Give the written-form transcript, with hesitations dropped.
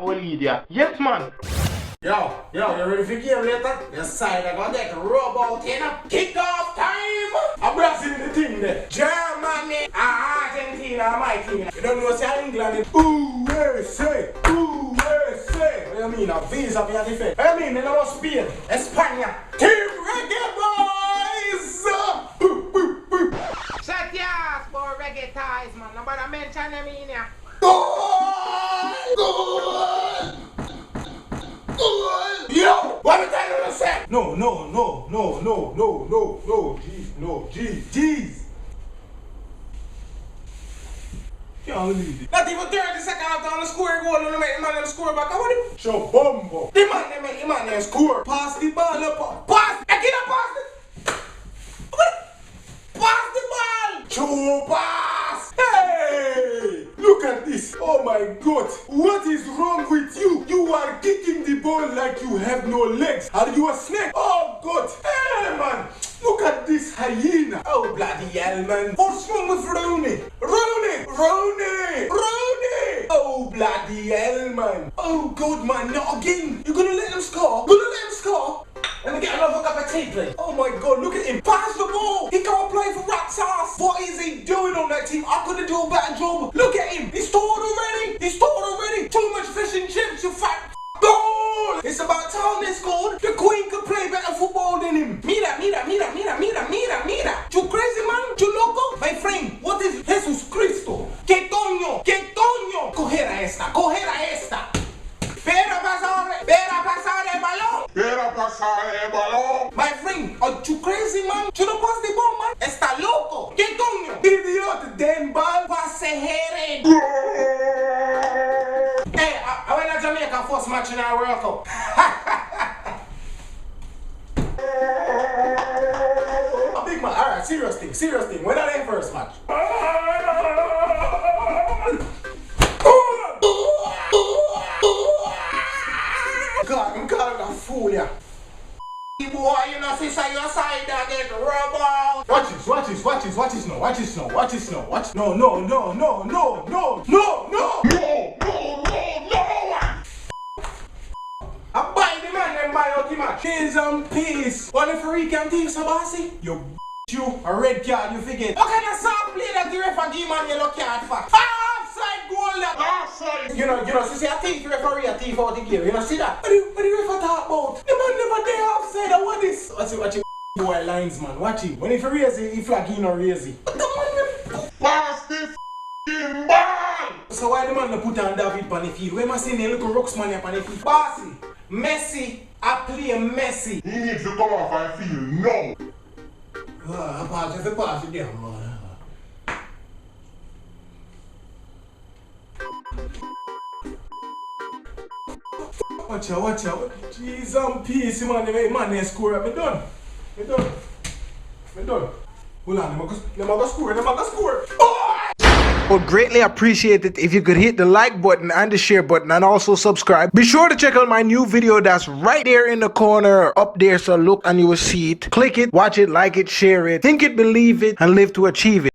old idiot. Yes, man. Yo, you ready for game later? Your side I got that robot in a kick off time. I'm Brazil the team there. Germany, Argentina, my team. You don't know say England. USA, USA. What do you mean? A visa for your defense. I mean, you know Spain, España. Team Reggae Boys. Shut your ass for reggae ties, man. Nobody mention them in here. Yo, what am I trying to say? No, jeez. Can't believe it. Not even 30 seconds after on the score goal, and make the man them score back. What the? Show bumbo. The man them make the man them score. Pass the ball up. Pass. I get a pass it. Pass the ball. Show pass. Hey, look at this. Oh my God. What is wrong with you? You are kicking the ball like you have no legs. Are you a snake? Oh God. Hey man. Look at this hyena. Oh bloody hell man. What's wrong with Rooney? Oh bloody hell man. Oh God man. Not again. You're gonna let him score? Let me get another cup of tea, please. Oh my God, look at him. Pass the ball. He can't play for rat's ass. What is he doing on that team? I couldn't do a better job. Look at him. He's scored already. Too much fish and chips, you fat goal. It's about time they scored. The Queen could play better football than him. Mira. You crazy man? You loco? My friend, what is Jesus Cristo? Que coño? Coger a esta. Para pasar el balón. My friend, are you crazy man? You don't pass the ball man. Está loco. ¿Qué coño? Idiot, damn ball. Pasejere. Hey, I went to Jamaica first match in our World Cup. A big man. Alright, serious thing. When are they first match? God, I'm calling a fool, yeah. Boy, you know, since I your side, I get rubber. Watch this now. I buy the man and buy out the match. Cheers and peace. What if we can think so, bossy? You a red card, you forget. What kind of soft play that the referee give man yellow card for? Offside goal that. Offside. You know, see I think the referee a thief out the game. You know, see that? What the referee talk about? The man never there offside. And what is? Watch it, boy linesman. Watch it. When he raise it, he flag he no raise it. But the man pass the f***ing ball. So why the man no put on David pan the field? Where must see the little rocks man pan the field? Bossy, Messi, I play Messi. He needs to come off and feel no. Pass it down, man. Watch out. Jeez and peace, man. They score. I'm done. Hold on, them go score. Oh! Would greatly appreciate it if you could hit the like button and the share button and also subscribe. Be sure to check out my new video that's right there in the corner up there, so look and you will see it. Click it, watch it, like it, share it, think it, believe it, and live to achieve it.